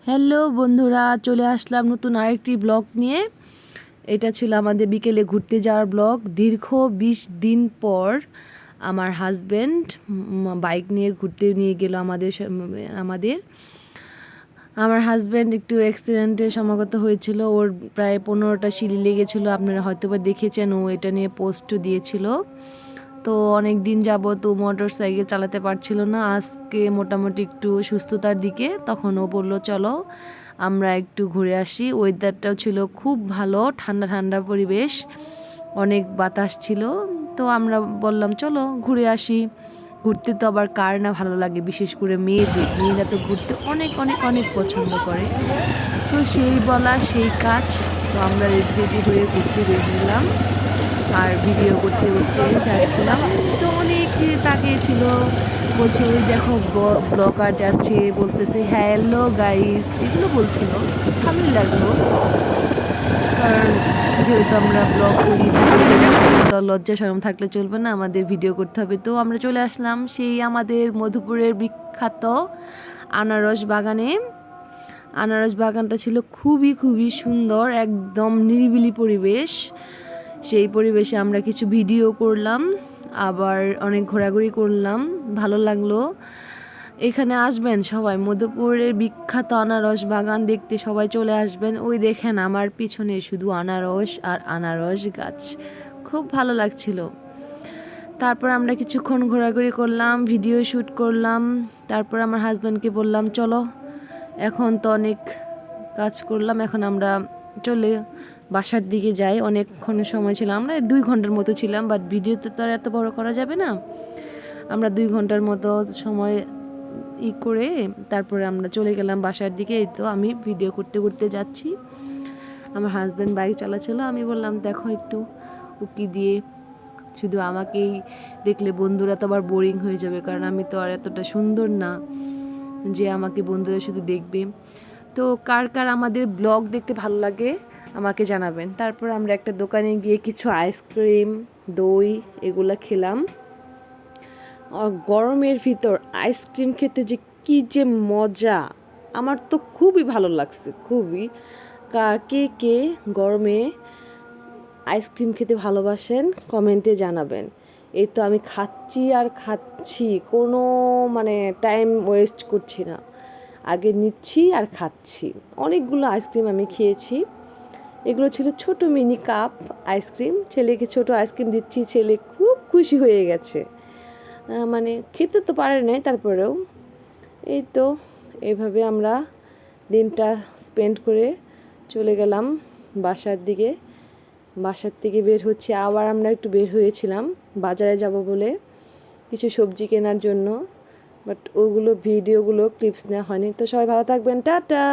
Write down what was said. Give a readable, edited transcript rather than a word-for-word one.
Hello বন্ধুরা, চলে আসলাম নতুন আরেকটি ব্লগ নিয়ে। এটা ছিল আমাদের বিকেলে ঘুরতে যাওয়ার ব্লগ। দীর্ঘ 20 দিন পর আমার হাজব্যান্ড বাইক নিয়ে ঘুরতে নিয়ে গেল আমার হাজব্যান্ড একটু অ্যাক্সিডেন্টে সমাগত হয়েছিল। ওর প্রায় 15টা সিঁড়ি লেগেছিল, আপনারা হয়তো বা দেখেছেন। ও এটা নিয়ে পোস্টও দিয়েছিল। তো অনেক দিন যাবত ও মোটর সাইকেল চালাতে পারছিল না। আজকে মোটামুটি একটু সুস্থতার দিকে। তখন ও বলল চলো আমরা একটু ঘুরে আসি। ওয়েদারটাও ছিল খুব ভালো, ঠান্ডা ঠান্ডা পরিবেশ, অনেক বাতাস ছিল। তো আমরা বললাম চলো ঘুরে আসি। ঘুরতে তো আবার কার না ভালো লাগে, বিশেষ করে মেয়েরা তো ঘুরতে অনেক অনেক অনেক পছন্দ করে। তো সেই বলা সেই কাজ। তো আমরা রেডি হয়ে ঘুরতে বেরিয়েছিলাম আর ভিডিও করতে করতে যাচ্ছিলাম। তো অনেক তাকিয়েছিল, বলছে ওই দেখো ব্লগার যাচ্ছে, বলতেছে হ্যালো গাইস, এগুলো বলছিল। ভালোই লাগলো, কারণ যেহেতু আমরা ব্লগ করি, তো লজ্জা শরম থাকলে চলবে না, আমাদের ভিডিও করতে হবে। তো আমরা চলে আসলাম সেই আমাদের মধুপুরের বিখ্যাত আনারস বাগানে। আনারস বাগানটা ছিল খুবই খুবই সুন্দর, একদম নিরিবিলি পরিবেশ। সেই পরিবেশে আমরা কিছু ভিডিও করলাম, আবার অনেক ঘোরাঘুরি করলাম, ভালো লাগলো। এখানে আসবেন সবাই, মধুপুরের বিখ্যাত আনারস বাগান দেখতে সবাই চলে আসবেন। ওই দেখেন আমার পিছনে শুধু আনারস আর আনারস গাছ, খুব ভালো লাগছিল। তারপর আমরা কিছুক্ষণ ঘোরাঘুরি করলাম, ভিডিও শ্যুট করলাম। তারপর আমার হাজব্যান্ডকে বললাম চলো, এখন তো অনেক কাজ করলাম, এখন আমরা চলে বাসার দিকে যাই। অনেকক্ষণ সময় ছিলাম, আমরা 2 ঘন্টার মতো ছিলাম, বাট ভিডিওতে তো আর এত বড় করা যাবে না। আমরা 2 ঘন্টার মতো সময় করে তারপরে আমরা চলে গেলাম বাসার দিকে। এই তো আমি ভিডিও করতে করতে যাচ্ছি, আমার হাজব্যান্ড বাইক চালাচ্ছিল। আমি বললাম দেখো একটু উকি দিয়ে, শুধু আমাকেই দেখলে বন্ধুরা তো আবার বোরিং হয়ে যাবে, কারণ আমি তো আর এতটা সুন্দর না যে আমাকে বন্ধুরা শুধু দেখবে। তো কার কার আমাদের ব্লগ দেখতে ভালো লাগে আমাকে জানাবেন। তারপর আমরা একটা দোকানে গিয়ে কিছু আইসক্রিম, দই এগুলো খেলাম। আর গরমের ভিতর আইসক্রিম খেতে যে কী যে মজা, আমার তো খুবই ভালো লাগছে, খুবই। কে কে গরমে আইসক্রিম খেতে ভালোবাসেন কমেন্টে জানাবেন। এই তো আমি খাচ্ছি আর খাচ্ছি, কোনো টাইম ওয়েস্ট করছি না, আগে নিচ্ছি আর খাচ্ছি। অনেকগুলো আইসক্রিম আমি খেয়েছি। এগুলো ছিল ছোট মিনি কাপ আইসক্রিম। ছেলেকে ছোট আইসক্রিম দিচ্ছি, ছেলে খুব খুশি হয়ে গেছে। খেতে তো পারে নাই, তারপরেও এই তো এইভাবে আমরা দিনটা স্পেন্ড করে চলে গেলাম বাসার দিকে। বাসার থেকে বের হচ্ছে, আবার আমরা একটু বের হয়েছিলাম বাজারে যাব বলে কিছু সবজি কেনার জন্য, বাট ওগুলো ভিডিওগুলো ক্লিপস নেওয়া হয়নি। তো সবাই ভালো থাকবেন, টাটা।